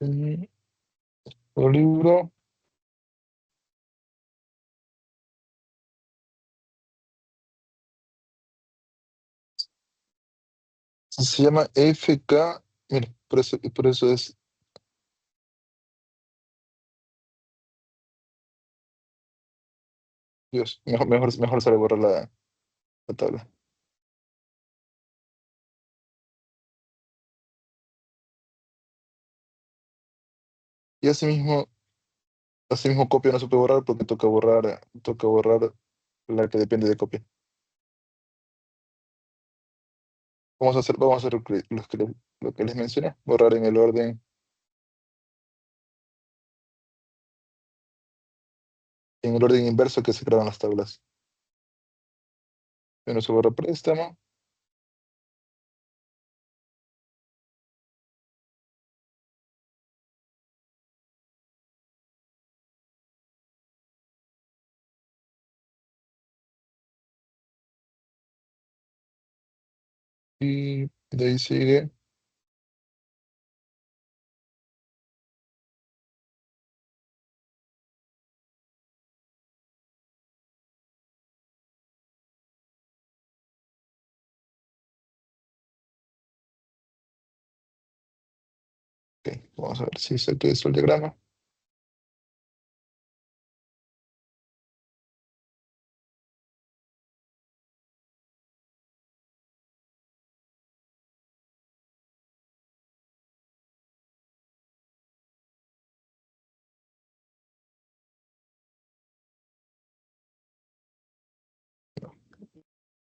Mm, el libro se llama FK. Mira, por eso es. Dios, mejor sale borrar la tabla. Y asimismo copia no se puede borrar porque toca borrar la que depende de copia. Vamos a hacer lo que les mencioné, borrar en el orden inverso que se crearon las tablas. Menos se borra préstamo. Y de ahí sigue. Ok, vamos a ver si saqué eso el diagrama.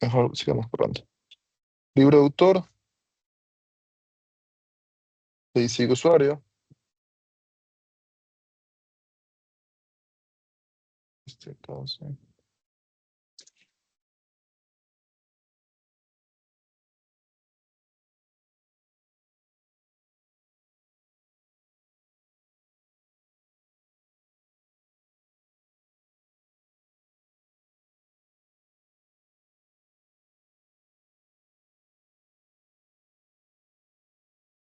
Mejor sigamos borrando. Libro de autor, de ahí sigue usuario. Este caso.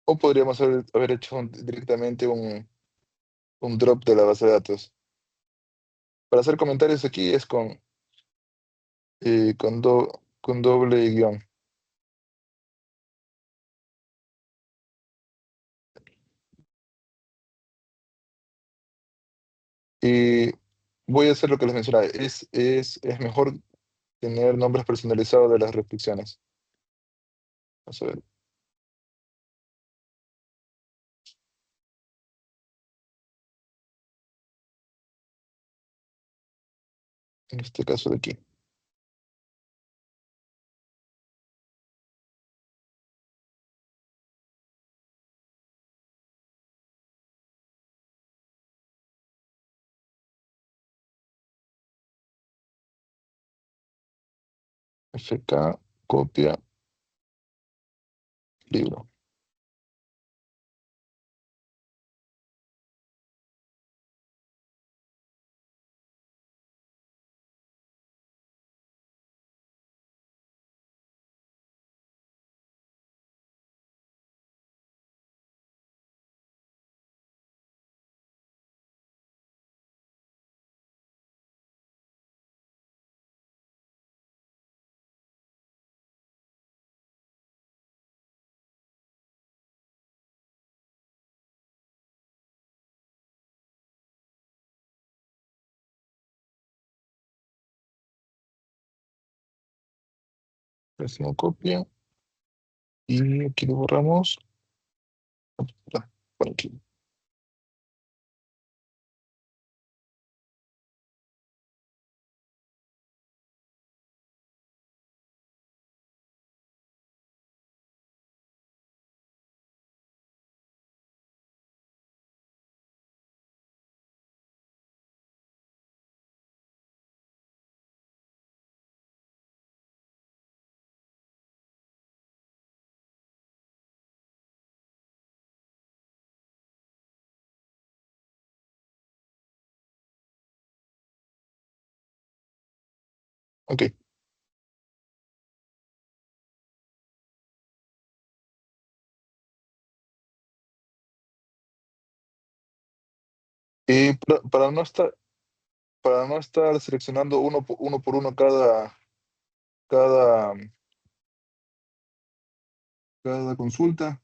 O podríamos haber hecho directamente un drop de la base de datos. Para hacer comentarios aquí es con doble guión. Y voy a hacer lo que les mencionaba. Es mejor tener nombres personalizados de las restricciones. Vamos a ver, en este caso de aquí. FK, copia, libro. Hacemos copia y aquí lo borramos. Ah, por aquí. Ok. Y para no estar seleccionando uno por uno cada, cada consulta,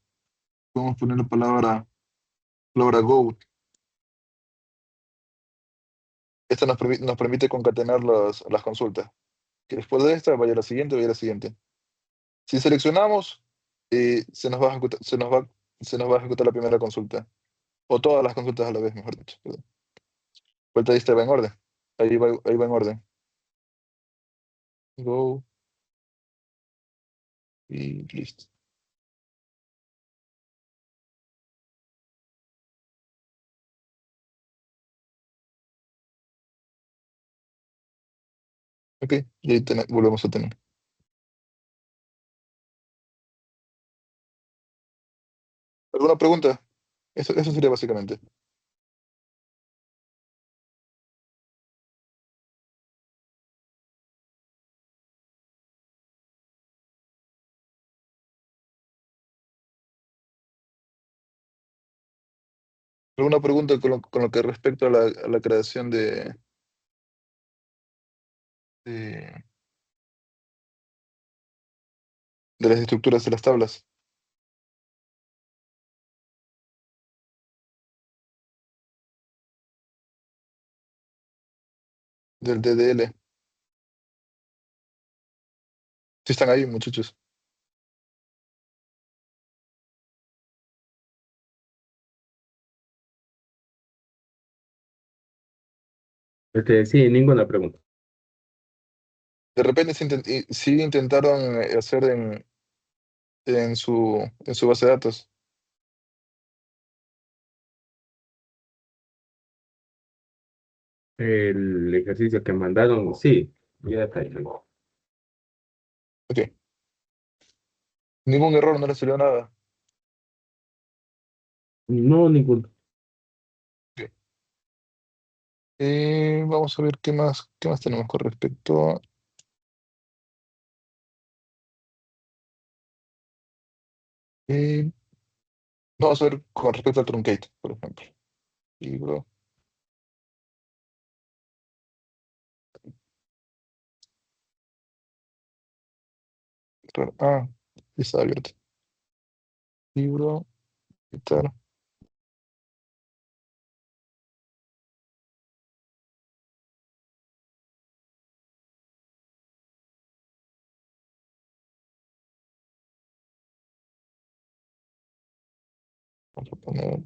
podemos poner la palabra go. Esto nos permite concatenar las consultas. Que después de esta vaya a la siguiente, vaya a la siguiente. Si seleccionamos, se nos va a ejecutar la primera consulta. O todas las consultas a la vez, mejor dicho. Perdón. Vuelta lista va en orden. Ahí va en orden. Go y listo. Ok, y ahí volvemos a tener. ¿Alguna pregunta? Eso sería básicamente. ¿Alguna pregunta con lo que respecto a a la creación de, de las estructuras de las tablas del DDL? Si están ahí, muchachos. Sí, ninguna pregunta. De repente sí intentaron hacer en su base de datos. El ejercicio que mandaron, sí, ya está ahí. Ok. Ningún error, no le salió nada. No, ninguno. Ok. Vamos a ver qué más tenemos con respecto a... eh, vamos a ver con respecto al truncate, por ejemplo. Libro. Ah, está abierto. Libro, quitar. Vamos a poner,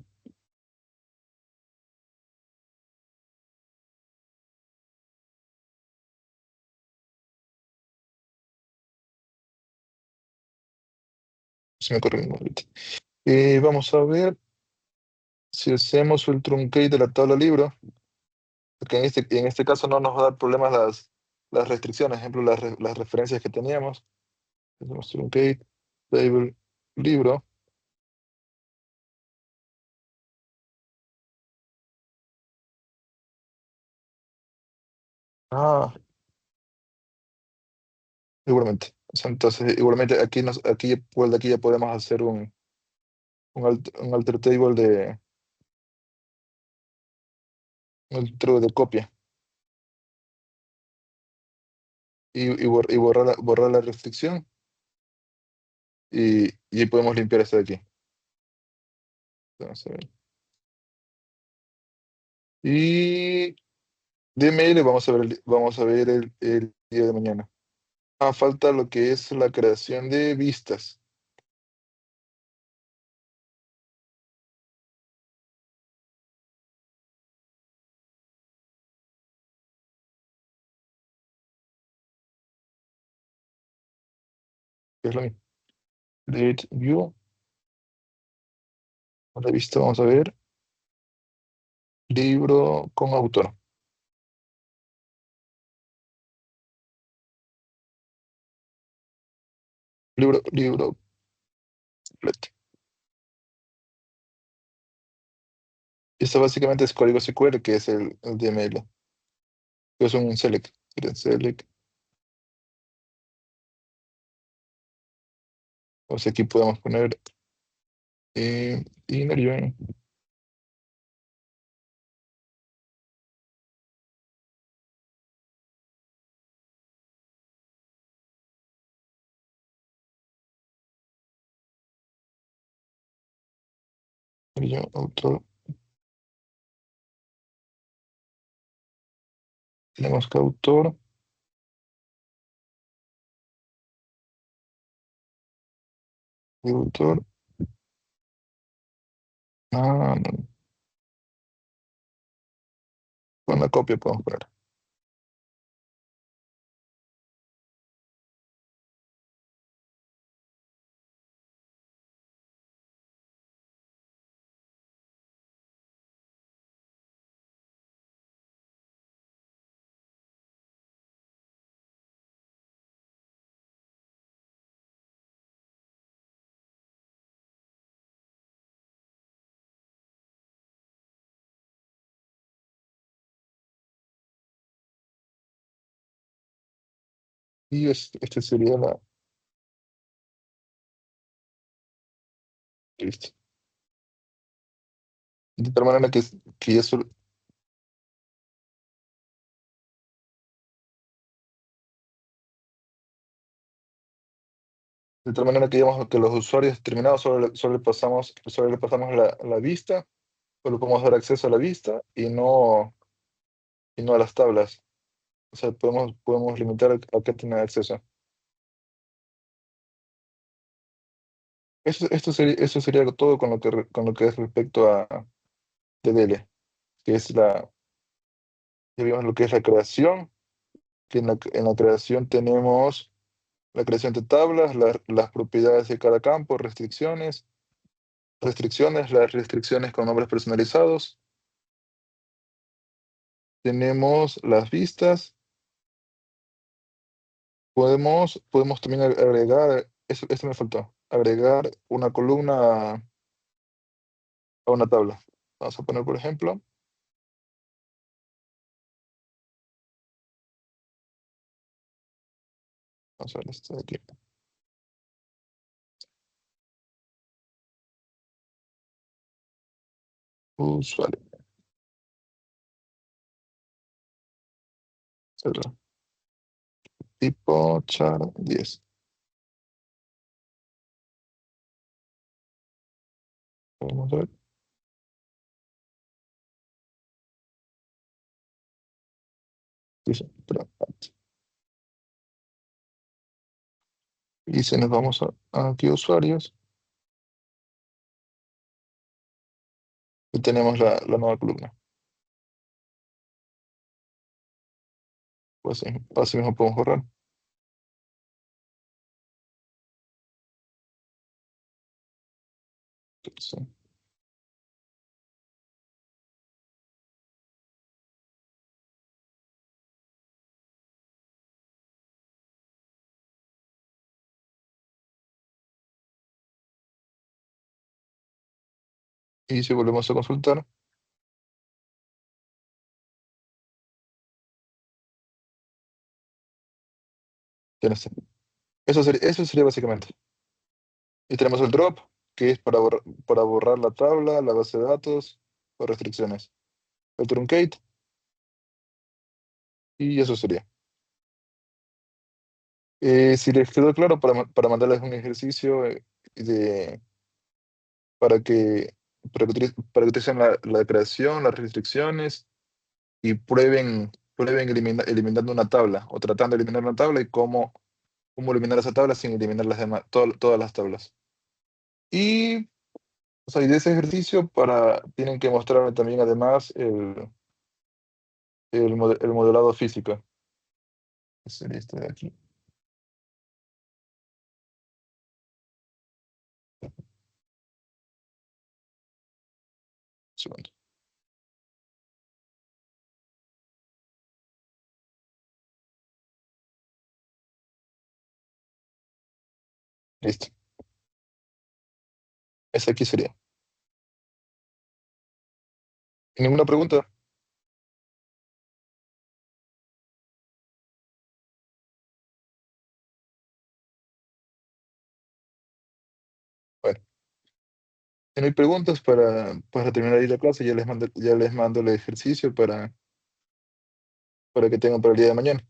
se me corrió ahorita. Vamos a ver si hacemos el truncate de la tabla libro, porque en este caso no nos va a dar problemas las restricciones, ejemplo, las referencias que teníamos. Hacemos truncate, table, libro. Ah, igualmente. O sea, entonces, igualmente igual de aquí ya podemos hacer un alter table un alter de copia y borrar la restricción y ahí podemos limpiar esto de aquí. Vamos a ver. Y de mail vamos a ver el día de mañana. Falta lo que es la creación de vistas. Que es lo mismo. Create view, la vista, vamos a ver. Libro con autor. Libro completo. Esto básicamente es código SQL, que es el DML, que es un select. Sería select. O sea, aquí podemos poner inner join, inner join, autor. Tenemos que autor, y autor. No, con la copia podemos poner. Y este sería la. Listo. De tal manera que ya de tal manera que digamos que los usuarios terminados solo le pasamos la vista, solo podemos dar acceso a la vista y no a las tablas. O sea, podemos limitar a qué tener acceso. Eso sería todo con lo que es respecto a TDL, que es ya vimos lo que es la creación, que en la creación tenemos la creación de tablas, las propiedades de cada campo, las restricciones con nombres personalizados, tenemos las vistas, podemos también agregar, eso me faltó, agregar una columna a una tabla. Vamos a poner, por ejemplo, vamos a ver esto de aquí, usuario, etc. Tipo char 10. Vamos a ver, dice, pero, y si nos vamos a aquí usuarios, y tenemos la nueva columna. Pues sí, así mismo podemos borrar. Sí. Y si volvemos a consultar, ya no está. Eso sería básicamente. Y tenemos el drop, que es para borrar la tabla, la base de datos o restricciones. El truncate, y eso sería. Si les quedó claro, para mandarles un ejercicio para que, para que utilicen la creación, las restricciones y prueben eliminando una tabla o tratando de eliminar una tabla y cómo cómo eliminar esa tabla sin eliminar las demás, todas las tablas. Y, o sea, y de ese ejercicio tienen que mostrarme también además el modelado físico. Que sería este de aquí. Un segundo. Listo. Ese aquí sería. ¿Ninguna pregunta? Bueno, si no hay preguntas para terminar ahí la clase, ya les mando el ejercicio para que tengan para el día de mañana.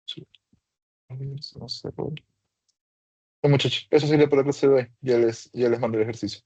Sí. No sé, bueno, muchachos, eso sería para la clase de hoy. Ya les mando el ejercicio.